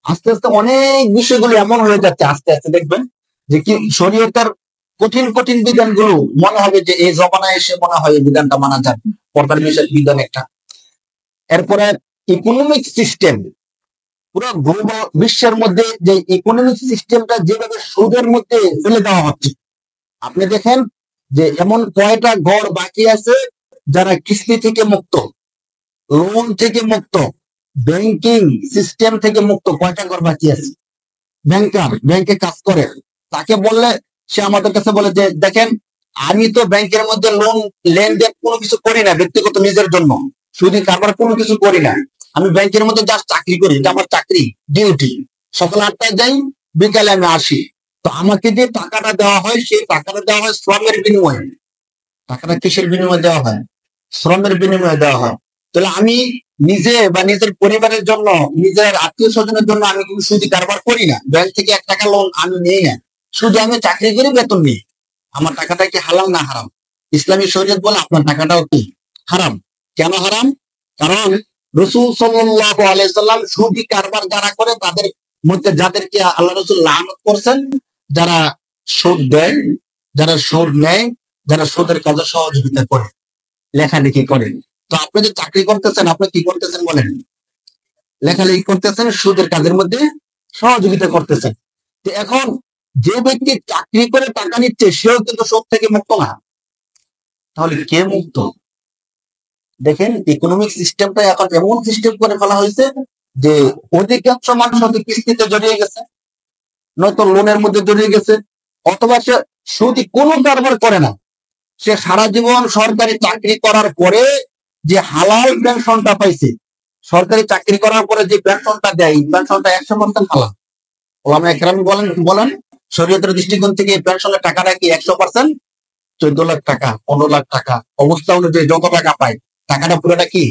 আস্তে আস্তে অনেক বিষয়গুলো এমন হয়ে যাচ্ছে, আস্তে আস্তে দেখবেন যে কি শরীয়তের কঠিন কঠিন বিধানগুলো মনে হবে যে এই জমানায় এসে মনে হয় এই বিধানটা মানা যায়, পর্দার বিষয় বিধান একটা। এরপরে ইকোনমিক সিস্টেম, পুরো গ্লোবাল বিশ্বের মধ্যে যে ইকোনমিক সিস্টেমটা যেভাবে সুদের মধ্যে ফেলে দেওয়া হচ্ছে, আপনি দেখেন যে এমন কয়টা ঘর বাকি আছে যারা কিস্তি থেকে মুক্ত, লোন থেকে মুক্ত, ব্যাংকিং সিস্টেম থেকে মুক্ত, কয়টা ঘর বাকি আছে। ব্যাংকার ব্যাংকে কাজ করে, তাকে বললে সে আমাদের কাছে বলে যে দেখেন আমি তো ব্যাংকের মধ্যে লোন লেনদেন কোনো কিছু করি না ব্যক্তিগত নিজের জন্য, শুধু কারবার কোনো কিছু করি না, আমি ব্যাংকের মধ্যে জাস্ট চাকরি করি, এটা আমার চাকরি ডিউটি, সকাল 8টায় যাই বিকালে আমি আসি। তো আমাকে যে টাকাটা দেওয়া হয় সেই টাকাটা দেওয়া হয় শ্রমের বিনিময়ে। টাকাটা কিসের বিনিময়ে দেওয়া হয়? শ্রমের বিনিময়ে দেওয়া হয়। তাহলে আমি নিজে বা নিজের পরিবারের জন্য, নিজের আত্মীয় স্বজনের জন্য আমি কিন্তু সুদি কারবার করি না, ব্যাংক থেকে 1 টাকা লোন আমি নিই না, শুধু আমি চাকরি করে বেতন নিই। আমার টাকাটা কি হালাল না হারাম? ইসলামী শরীয়ত বলে আপনার টাকাটাও কি হারাম। কেন হারাম? কারণ রাসূল সাল্লাল্লাহু আলাইহি সাল্লাম সুদি কারবার যারা করে তাদের মধ্যে যাদেরকে আল্লাহ রাসূল লানত করছেন, যারা সুদ দেয়, যারা সুদ নেয়, যারা সুদের কাজে সহযোগিতা করে, লেখালেখি করে। তো আপনি যে চাকরি করতেছেন, আপনি কি করতেছেন বলেন? লেখালেখি করতেছেন, সুদের কাজের মধ্যে সহযোগিতা করতেছেন। তো এখন যে ব্যক্তি চাকরি করে টাকা নিচ্ছে সেও কিন্তু সুদ থেকে মুক্ত না, তাহলে কে মুক্ত? দেখেন ইকোনমিক সিস্টেমটা এখন এমন সিস্টেম করে ফেলা হয়েছে যে অধিকাংশ মানুষ হয়তো কিস্তিতে জড়িয়ে গেছে, নয়তো লোনের মধ্যে জড়িয়ে গেছে, অথবা সে সুদি কোনো কারবার করে না, সে সারা জীবন সরকারি চাকরি করার পরে যে হালাল পেনশনটা পাইছে, সরকারি চাকরি করার পরে যে পেনশনটা দেয়, পেনশনটা 100% হালাল। ওলামা একরাম বলেন বলেন শরীয়তের দৃষ্টিকোণ থেকে এই পেনশনের টাকাটা কি 100%? 14 লাখ টাকা, 15 লাখ টাকা, অবস্থা অনুযায়ী যত টাকা পায়, টাকাটা পুরোটা কি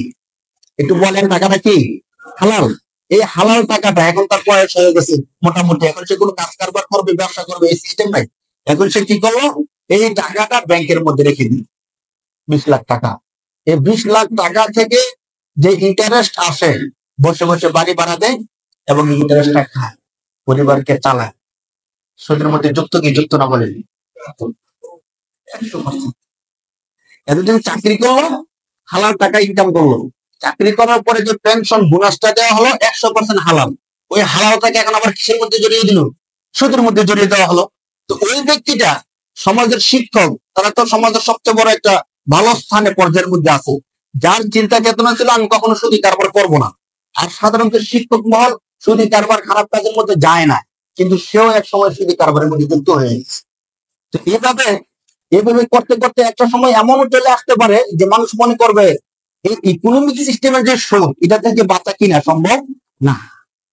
একটু বলেন, টাকাটা কি হালাল? এই হালাল টাকাটা এখন তার বয়স হয়ে গেছে মোটামুটি, এখন সে কোনো কাজ কারবার করবে, ব্যবসা করবে, এই সিস্টেম নাই। এখন সে কি করলো, এই টাকাটা ব্যাংকের মধ্যে রেখে দিল 20 লাখ টাকা। এই 20 লাখ টাকা থেকে যে ইন্টারেস্ট আসে, বসে বসে বাড়ি ভাড়া দেয় এবং ইন্টারেস্টটা খায়, পরিবারকে চালায়। সুদের মধ্যে যুক্ত কি যুক্ত না বলেন? 100%। এতদিন চাকরি করলো, হালাল টাকা ইনকাম করলো, চাকরি করার পরে যে পেনশন বোনাসটা দেওয়া হলো 100% হালাল, ওই হালালটাকে এখন আবার কিসের মধ্যে জড়িয়ে দিল? সুদের মধ্যে জড়িয়ে দেওয়া হলো। তো ওই ব্যক্তিটা সমাজের শিক্ষক, তারা তো সমাজের সবচেয়ে বড় একটা ভালো স্থানে পর্যায়ের মধ্যে আছে, যার চিন্তা চেতনা ছিল আমি কখনো সুদি কারবার করবো না। আর সাধারণত শিক্ষক মহল সুদি কারবার খারাপ কাজের মধ্যে যায় না, কিন্তু সেও এক সময় সুদি কারবারের মধ্যে যুক্ত হয়ে গেছে। তো এভাবে এভাবে করতে করতে একটা সময় এমনও চলে আসতে পারে যে মানুষ মনে করবে এই ইকোনমিক সিস্টেমের যে সুদ, এটা থেকে বাঁচা কিনা সম্ভব না।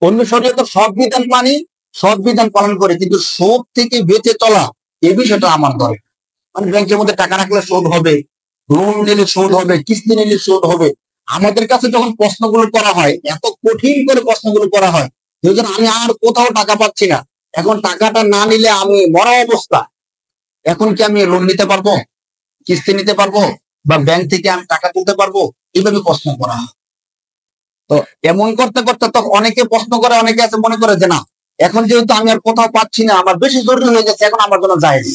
অন্য শরীয়তের সব বিধান মানি, সব বিধান পালন করে, কিন্তু সুদ থেকে বেঁচে চলা এই বিষয়টা আমার দরকার। মানে ব্যাংকের মধ্যে টাকা রাখলে সুদ হবে, লোন নিলে সুদ হবে, কিস্তি নিলে সুদ হবে। আমাদের কাছে যখন প্রশ্নগুলো করা হয়, এত কঠিন করে প্রশ্নগুলো করা হয়, যেহেতু আমি আর কোথাও টাকা পাচ্ছি না, এখন টাকাটা না নিলে আমি মরা অবস্থা, এখন কি আমি লোন নিতে পারবো, কিস্তি নিতে পারবো, বা ব্যাংক থেকে আমি টাকা তুলতে পারবো? এইভাবে প্রশ্ন করা হয়। তো এমন করতে করতে তো অনেকে প্রশ্ন করে, অনেকে আছে মনে করে যে না, এখন যেহেতু আমি আর কোথাও পাচ্ছি না, আমার বেশি জরুরি হয়ে গেছে, এখন আমার জন্য জায়েজ।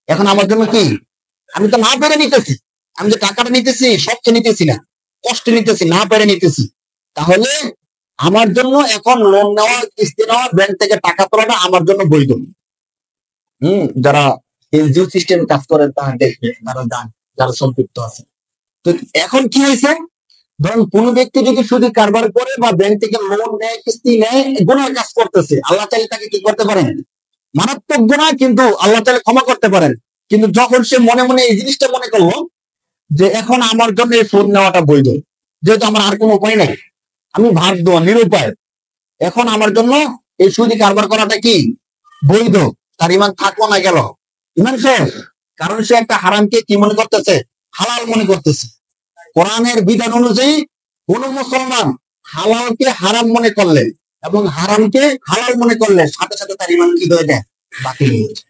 এখন আমার জন্য কি, আমি তো না পেরে নিতেছি, আমি যে টাকাটা নিতেছি সবচেয়ে নিতেছি না, কষ্টে নিতেছি, না পেরে নিতেছি, তাহলে আমার জন্য এখন লোন নেওয়া, কিস্তি নেওয়া, ব্যাংক থেকে টাকা তোলাটা আমার জন্য বৈধ। যারা এনজিও সিস্টেম কাজ করে তারা দেখবে, তারা জান, যারা সম্পৃক্ত আছে। তো এখন কি হয়েছে, ধরুন কোন ব্যক্তি যদি শুধু কারবার করে বা ব্যাংক থেকে লোন নেয়, কিস্তি নেয়, গুনার কাজ করতেছে, আল্লাহ চাইলে তাকে কি করতে পারেন? মারাত্মক গুনাহ, কিন্তু আল্লাহ চাইলে ক্ষমা করতে পারেন। কিন্তু যখন সে মনে মনে এই জিনিসটা মনে করলো যে এখন আমার জন্য এই সুদ নেওয়াটা বৈধ, যেহেতু আমার আর কোনো উপায় নাই, আমি বাধ্য, নিরুপায়, এখন আমার জন্য এই সুদি কারবার করাটা কি বৈধ, তার ইমান থাকলো না গেল, ইমান শেষ। কারণ সে একটা হারামকে কি মনে করতেছে, হালাল মনে করতেছে। কোরআনের বিধান অনুযায়ী কোন মুসলমান হালালকে হারাম মনে করলে এবং হারামকে হালাল মনে করলে সাথে সাথে তার ইমান কি হয়ে যায়, বাতিল হয়ে যায়।